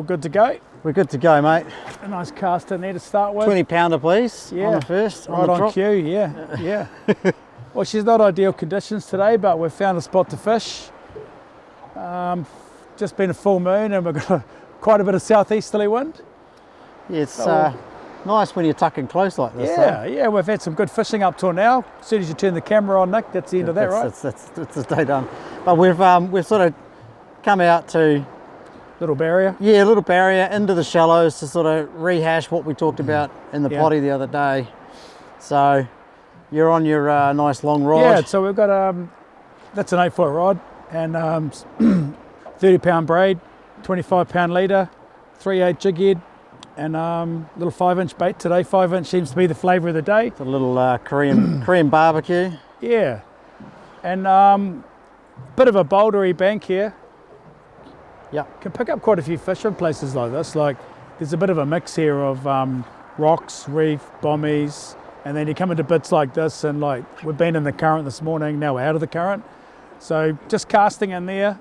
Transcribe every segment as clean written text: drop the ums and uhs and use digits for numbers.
All good to go? We're good to go, mate. A nice cast in there to start with. 20 pounder, please. Yeah. On the first. Right on cue, yeah. Well, she's not ideal conditions today, but we've found a spot to fish. Just been a full moon and we've got quite a bit of southeasterly wind. Yeah, it's nice when you're tucking close like this. Yeah, we've had some good fishing up till now. As soon as you turn the camera on, Nick, that's the end of that, right? That's the day done. But we've sort of come out to Little barrier. Yeah, a little barrier into the shallows to sort of rehash what we talked about in the potty the other day. So you're on your nice long rod. Yeah, so we've got that's an 8-foot rod and 30-pound braid, 25-pound leader, 3/8 jig head, and little 5-inch bait today. 5-inch seems to be the flavour of the day. It's a little Korean barbecue. Yeah, and bit of a bouldery bank here. Yeah, can pick up quite a few fish in places like this. Like there's a bit of a mix here of rocks, reef, bommies, and then you come into bits like this, and like we've been in the current this morning, now we're out of the current. So just casting in there,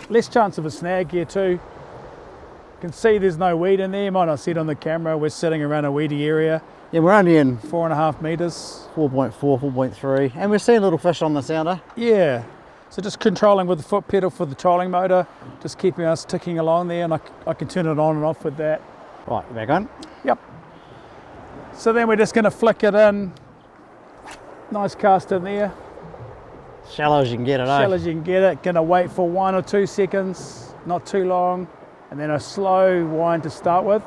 less chance of a snag here too. You can see there's no weed in there. You might not see it on the camera. We're sitting around a weedy area. Yeah, we're only in 4.5 metres. 4.4, 4.3, and we're seeing little fish on the sounder. Yeah. So just controlling with the foot pedal for the trolling motor, just keeping us ticking along there, and I can turn it on and off with that. Right, you're back on? Yep. So then we're just going to flick it in. Nice cast in there. Shallow as you can get it, Shallow as you can get it. Going to wait for 1 or 2 seconds, not too long, and then a slow wind to start with.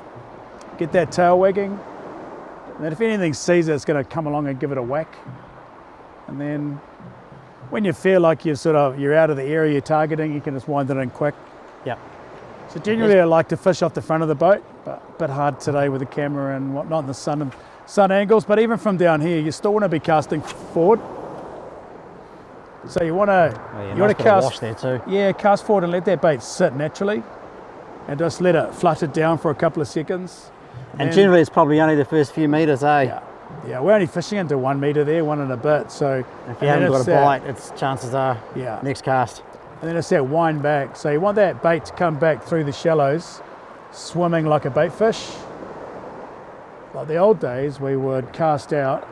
Get that tail wagging. And then if anything sees it, it's going to come along and give it a whack. And then when you feel like you're out of the area you're targeting, you can just wind it in quick. Yep. So generally I like to fish off the front of the boat, but a bit hard today with the camera and whatnot, and the sun angles. But even from down here, you still want to be casting forward. So you want to cast wash there too. Yeah, cast forward and let that bait sit naturally, and just let it flutter down for a couple of seconds. And generally it's probably only the first few metres, eh? Yeah, we're only fishing into 1 metre there, 1 and a bit. So if you haven't got a bite, its chances are next cast. And then it's that wind back. So you want that bait to come back through the shallows, swimming like a baitfish. Like the old days, we would cast out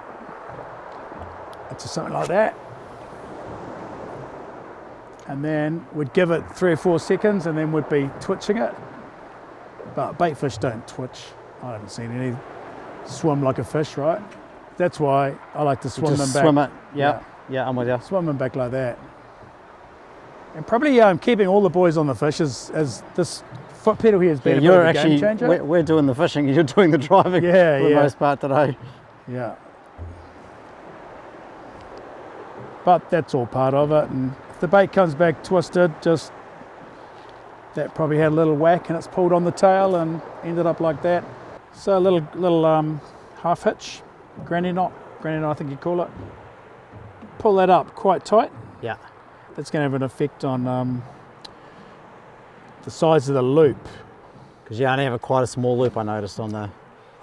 into something like that, and then we'd give it 3 or 4 seconds, and then we'd be twitching it. But baitfish don't twitch. I haven't seen any swim like a fish, right? That's why I like to swim them back. Swim it, yeah, I'm with you. Swim them back like that. And probably keeping all the boys on the fish as this foot pedal here has been a bit of a game changer. We're doing the fishing, you're doing the driving for the most part today. Yeah. But that's all part of it, and if the bait comes back twisted, just that probably had a little whack and it's pulled on the tail and ended up like that. So a little half hitch, granny knot I think you call it. Pull that up quite tight. Yeah. That's going to have an effect on the size of the loop. Because you only have quite a small loop, I noticed on the...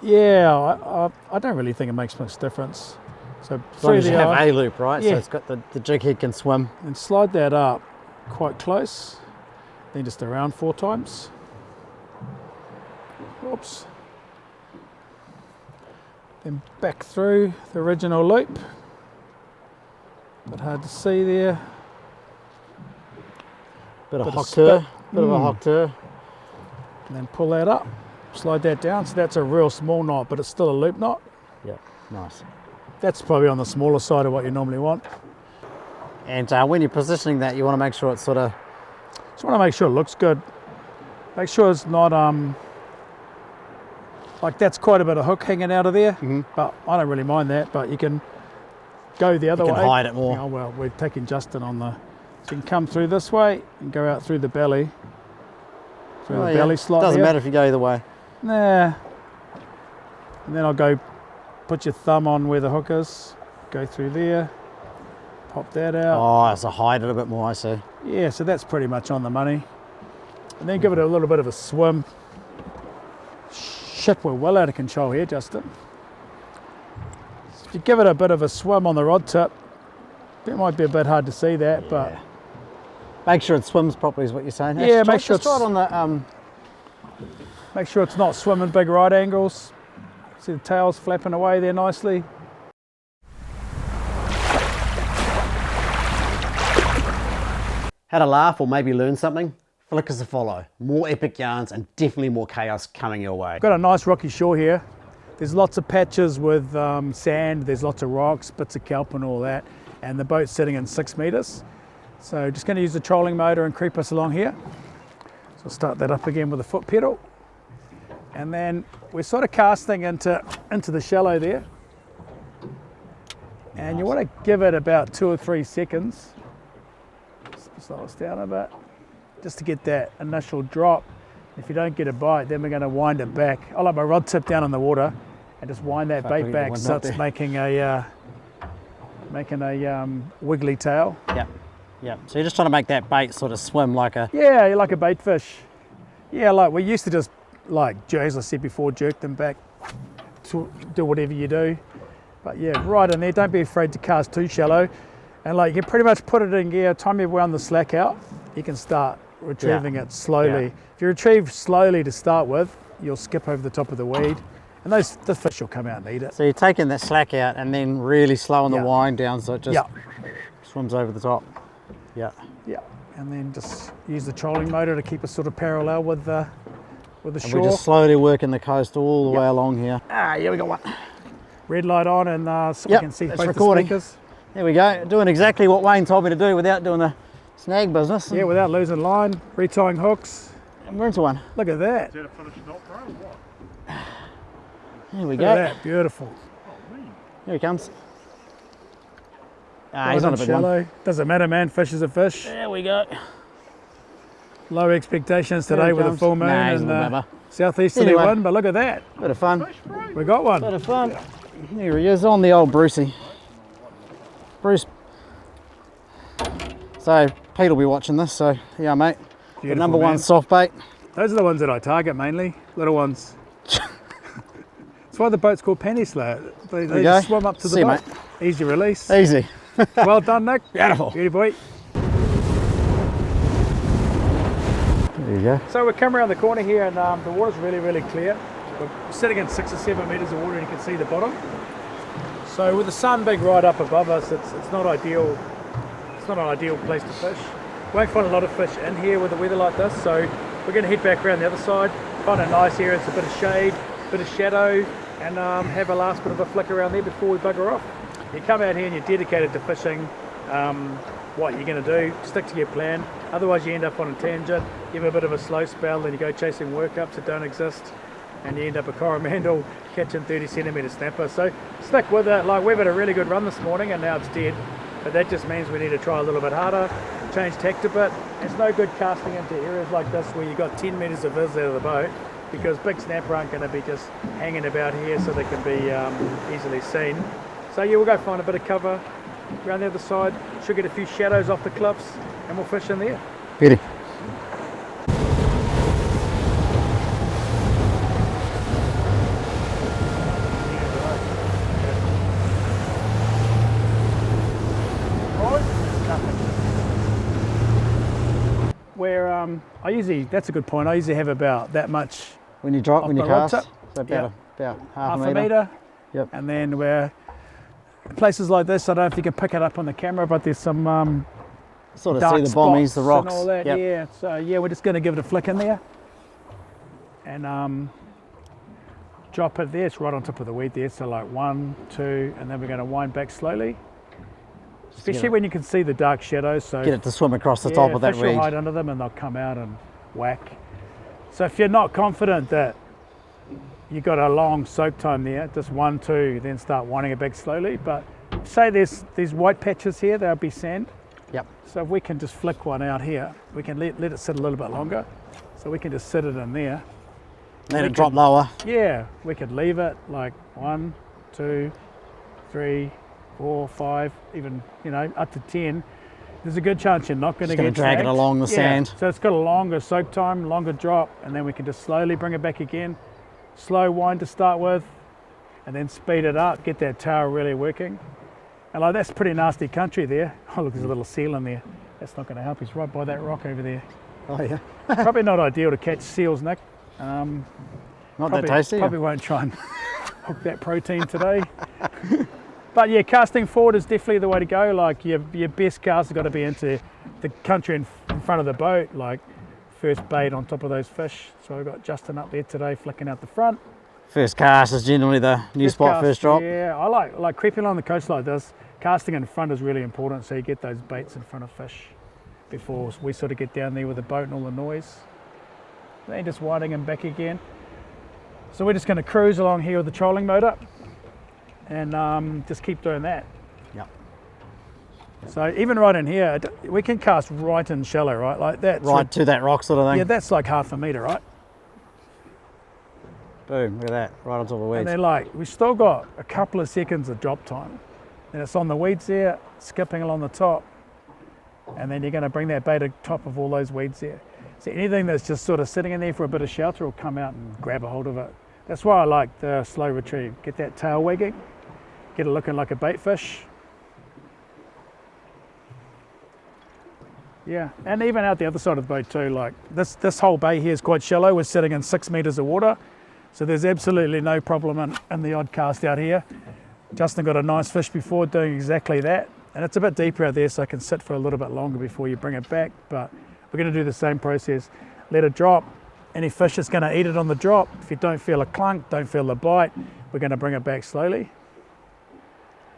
Yeah, I don't really think it makes much difference. So as long as you have a loop, right? Yeah. So it's got the jig head can swim. And slide that up quite close, then just around 4 times. Oops. Then back through the original loop. Bit hard to see there. Bit of a hock tur. And then pull that up, slide that down. So that's a real small knot, but it's still a loop knot. Yeah, nice. That's probably on the smaller side of what you normally want. And when you're positioning that, you want to make sure it's sort of... Just want to make sure it looks good. Make sure it's not like that's quite a bit of hook hanging out of there. Mm-hmm. But I don't really mind that. But you can go the other way. You can hide it more. Oh well, we're taking Justin on the... So you can come through this way and go out through the belly. Through the belly slot. Doesn't matter if you go either way. Nah. And then I'll go put your thumb on where the hook is. Go through there. Pop that out. Oh, so hide it a bit more, I see. Yeah, so that's pretty much on the money. And then give it a little bit of a swim. Shit, we're well out of control here, Justin. So if you give it a bit of a swim on the rod tip, it might be a bit hard to see that, but... Make sure it swims properly is what you're saying. Yeah, make sure it's... Just right on the... Make sure it's not swimming big right angles. See the tails flapping away there nicely. Had a laugh or maybe learned something? Flick us a follow. More epic yarns and definitely more chaos coming your way. Got a nice rocky shore here. There's lots of patches with sand, there's lots of rocks, bits of kelp and all that, and the boat's sitting in 6 meters. So just going to use the trolling motor and creep us along here. So I'll start that up again with the foot pedal. And then we're sort of casting into the shallow there. And you want to give it about 2 or 3 seconds. Slow us down a bit, just to get that initial drop. If you don't get a bite, then we're going to wind it back. I like my rod tip down in the water and just wind that bait back so it's making a wiggly tail. Yeah, yeah. So you're just trying to make that bait sort of swim like a... Yeah, like a baitfish. Yeah, like we used to just, like, as I said before, jerk them back to do whatever you do. But yeah, right in there. Don't be afraid to cast too shallow. And like you pretty much put it in gear, time you wound the slack out, you can start retrieving it slowly. Yeah. If you retrieve slowly to start with, you'll skip over the top of the weed, and the fish will come out and eat it. So you're taking that slack out and then really slowing the wind down so it just swims over the top. Yeah. Yeah, and then just use the trolling motor to keep us sort of parallel with the And shore. we're just slowly working the coast all the way along here. Ah, yeah, we got one. Red light on, and so we can see both recording. the speakers. There we go, doing exactly what Wayne told me to do without doing the snag business. Yeah, without losing line, retying hooks. And we're into one. Look at that. Is that a finished knot, bro, or what? There we Look go. at that, beautiful. Here he comes. Ah, he's on a big shallow. one. Doesn't matter, man. Fish is a fish. There we go. Low expectations today with the full moon and southeasterly Anyway. wind, but look at that. Bit of fun. We got one. Bit of fun. Here he is on the old Brucey. Bruce. So Pete will be watching this, so yeah, mate. The Beautiful, number man. one soft bait. Those are the ones that I target mainly, little ones. That's why the boat's called penny slow. They we just go. swim up to the See you, boat. mate. Easy release. Easy. Well done, Nick. Beautiful. Beauty boy. There you go. So we come around the corner here, and the water's really, really clear. We're sitting in 6 or 7 meters of water, and you can see the bottom. So with the sun being right up above us, it's not ideal. It's not an ideal place to fish. Won't find a lot of fish in here with the weather like this, so we're going to head back around the other side, find a nice area, it's a bit of shade, a bit of shadow, and have a last bit of a flick around there before we bugger off. You come out here and you're dedicated to fishing what you're going to do, stick to your plan, otherwise you end up on a tangent, you have a bit of a slow spell, then you go chasing workups that don't exist, and you end up a coromandel catching 30 centimetre snapper. So stick with it. Like, we've had a really good run this morning and now it's dead, but that just means we need to try a little bit harder, change tact a bit. It's no good casting into areas like this where you've got 10 metres of viz out of the boat, because big snapper aren't going to be just hanging about here so they can be easily seen. So yeah, we'll go find a bit of cover around the other side, should get a few shadows off the cliffs, and we'll fish in there. Beauty. Where I usually, that's a good point, I usually have about that much When you drop, off when you my rod cast, tip. so about half half a a metre. metre. Yep. And then where places like this, I don't know if you can pick it up on the camera, but there's some Sort of dark see the bommies, the spots rocks. and all that. Yep. Yeah, so yeah, we're just going to give it a flick in there and drop it there. It's right on top of the weed there, so like 1, 2, and then we're going to wind back slowly, especially when you can see the dark shadows. So Get it to swim across the top of that fish will reed. hide under them and they'll come out and whack. So if you're not confident that you've got a long soak time there, just 1, 2, then start winding it back slowly. But say there's these white patches here, there'll be sand. Yep. So if we can just flick one out here, we can let it sit a little bit longer. So we can just sit it in there. Let it drop lower. Yeah, we could leave it like 1, 2, 3, 4, 5, even, you know, up to 10. There's a good chance you're not going to Just gonna get drag it snagged. along the sand. So it's got a longer soak time, longer drop, and then we can just slowly bring it back again. Slow wind to start with, and then speed it up, get that tail really working. And like, that's pretty nasty country there. Oh look, there's a little seal in there. That's not going to help. He's right by that rock over there. Oh yeah. Probably not ideal to catch seals, Nick. Not that tasty. Probably won't try and hook that protein today. But yeah, casting forward is definitely the way to go. Like your best cast has got to be into the country in front of the boat, like first bait on top of those fish. So I've got Justin up there today flicking out the front. First cast is generally the new spot, first drop. Yeah, I like creeping along the coast like this. Casting in front is really important, so you get those baits in front of fish before we sort of get down there with the boat and all the noise. Then just winding them back again. So we're just going to cruise along here with the trolling motor and just keep doing that. Yep. So even right in here, we can cast right in shallow, right? Like that. Right to that rock sort of thing. Yeah, that's like half a metre, right? Boom, look at that, right on top of the weeds. And they're like, we've still got a couple of seconds of drop time. And it's on the weeds there, skipping along the top. And then you're going to bring that bait on top of all those weeds there. So anything that's just sort of sitting in there for a bit of shelter will come out and grab a hold of it. That's why I like the slow retrieve. Get that tail wagging, get it looking like a baitfish. Yeah, and even out the other side of the boat too, like this whole bay here is quite shallow. We're sitting in 6 meters of water. So there's absolutely no problem in the odd cast out here. Justin got a nice fish before doing exactly that. And it's a bit deeper out there, so I can sit for a little bit longer before you bring it back. But we're going to do the same process. Let it drop. Any fish is going to eat it on the drop. If you don't feel a clunk, don't feel the bite, we're going to bring it back slowly.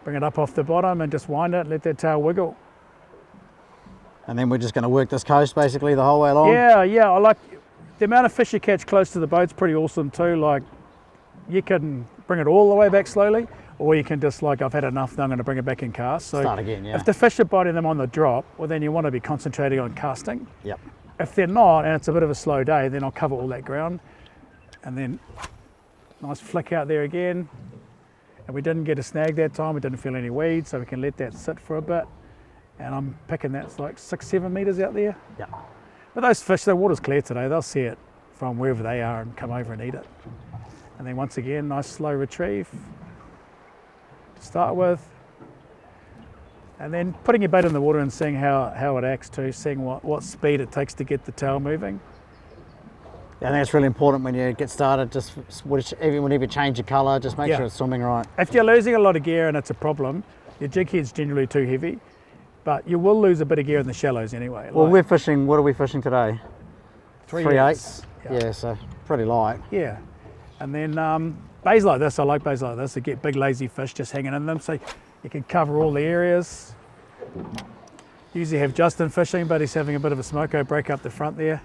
Bring it up off the bottom and just wind it, let that tail wiggle. And then we're just going to work this coast basically the whole way along? Yeah, I like the amount of fish you catch close to the boat's pretty awesome too. Like you can bring it all the way back slowly, or you can just like, I've had enough, now I'm going to bring it back in cast. So start again, yeah. If the fish are biting them on the drop, well then you want to be concentrating on casting. Yep. If they're not, and it's a bit of a slow day, then I'll cover all that ground. And then nice flick out there again. And we didn't get a snag that time, we didn't feel any weeds, so we can let that sit for a bit. And I'm picking that's like 6-7 meters out there. Yeah. But those fish, the water's clear today, they'll see it from wherever they are and come over and eat it. And then once again, nice slow retrieve to start with. And then putting your bait in the water and seeing how it acts too, seeing what speed it takes to get the tail moving. Yeah, I think it's really important when you get started, just whenever you change your colour, just make sure it's swimming right. If you're losing a lot of gear and it's a problem, your jig head's generally too heavy, but you will lose a bit of gear in the shallows anyway. Well, we're fishing, what are we fishing today? 3/8. Yeah, so pretty light. Yeah, and then bays like this, I like bays like this, to get big lazy fish just hanging in them, so you can cover all the areas. Usually have Justin fishing, but he's having a bit of a smoko break up the front there.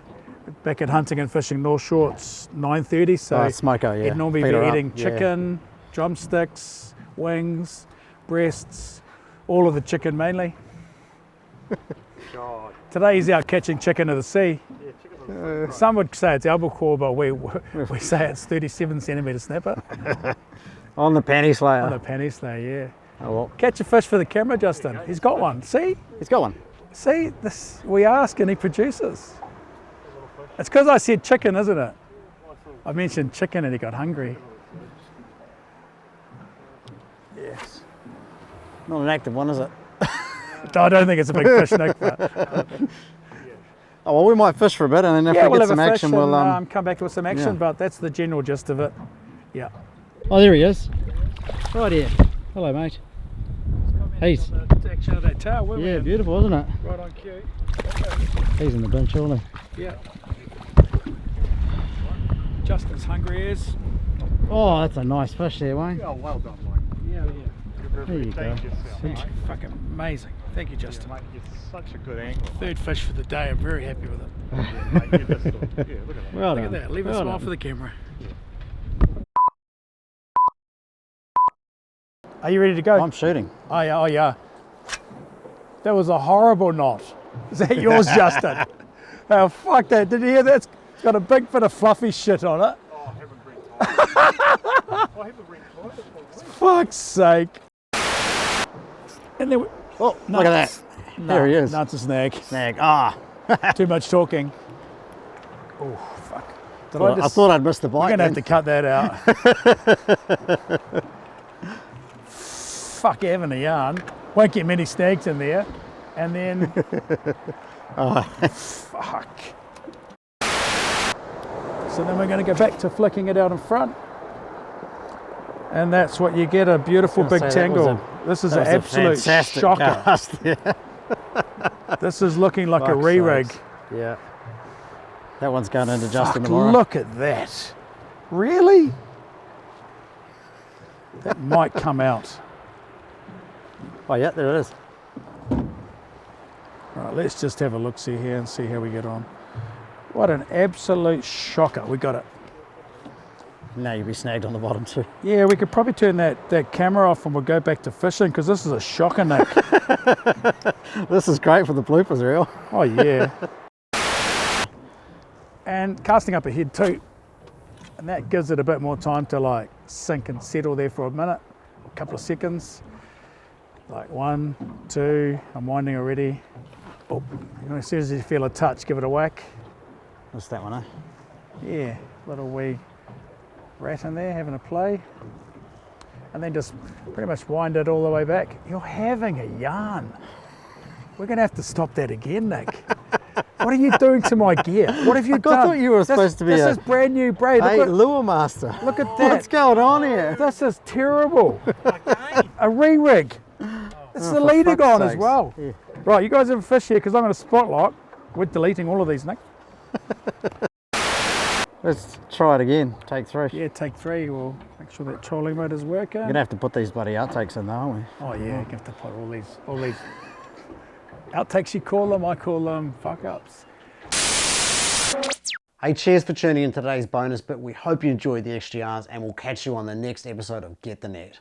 Back at hunting and fishing North Shore, it's 9:30, so smoko, yeah. he'd normally be eating chicken, drumsticks, wings, breasts, all of the chicken mainly. God. Today he's out catching chicken of the sea. Yeah, chicken Some would say it's albacore, but we say it's 37 centimetre snapper. On the panty slayer. On the panty slayer, yeah. Oh well. Catch a fish for the camera, Justin. He's got one. See? He's got one. See, this we ask and he produces. It's because I said chicken, isn't it? I mentioned chicken and he got hungry. Yes. Not an active one, is it? I don't think it's a big fish, Nick. But Oh well, we might fish for a bit, and then if we we'll get have some a fish action, and, we'll come back with some action. yeah. But that's the general gist of it. Yeah. Oh, there he is. Right here. Hello, mate. He's Action of that tail, yeah, beautiful, isn't it? Right on cue. He's in the bin, surely. Yeah. Justin's hungry as. Oh, that's a nice fish there, Wayne. Oh, well done, Mike. Yeah. There you go. Fucking amazing. Thank you, Justin. Mate, you're such a good angler. Third fish for the day. I'm very happy with it. Yeah, mate, you're just, yeah, look at that. Well Look done. at that. Leave a Well smile done. for the camera. Are you ready to go? I'm shooting. Oh yeah. That was a horrible knot. Is that yours, Justin? Oh fuck that! Did you hear that? It's got a big bit of fluffy shit on it. Oh, I haven't been tight. I haven't been tight for a week. Fuck's sake! And then Oh, look at that. There he is. No, it's a snag. Snag. Ah. Too much talking. Oh fuck! Did I thought I'd missed the bite. We're gonna have to cut that out. Fuck having a yarn. Won't get many snags in there. And then fuck. So then we're going to go back to flicking it out in front. And that's what you get, a beautiful big tangle. This is an absolute shocker. Cast, yeah. This is looking like a Fuck's re-rig. sakes. Yeah. That one's going into Justin tomorrow. Look at that. Really? That might come out. Oh yeah, there it is. Right, let's just have a look-see here and see how we get on. What an absolute shocker. We got it. Now you'll be snagged on the bottom too. Yeah, we could probably turn that camera off and we'll go back to fishing, because this is a shocker, Nick. This is great for the bloopers reel. Oh yeah. And casting up ahead too. And that gives it a bit more time to like sink and settle there for a minute, a couple of seconds. Like 1, 2, I'm winding already. Oh, you know, as soon as you feel a touch, give it a whack. What's that one, eh? Yeah, little wee rat in there having a play. And then just pretty much wind it all the way back. You're having a yarn. We're going to have to stop that again, Nick. What are you doing to my gear? What have you done? I thought you were supposed to be This is brand new braid. Hey, Look, lure master. look at that. What's going on here? This is terrible. A re-rig. It's the for leading fuck's on as sakes. well. Yeah. Right, you guys have a fish here, because I'm going to spot lock. We're deleting all of these, Nick. Let's try it again. Take 3. Yeah, take 3. We'll make sure that trolling mode is working. We're gonna have to put these bloody outtakes in, though, aren't we? Oh yeah, you have to put all these outtakes, you call them, I call them fuck ups. Hey, cheers for tuning in today's bonus, but we hope you enjoyed the extra yarns, and we'll catch you on the next episode of Get the Net.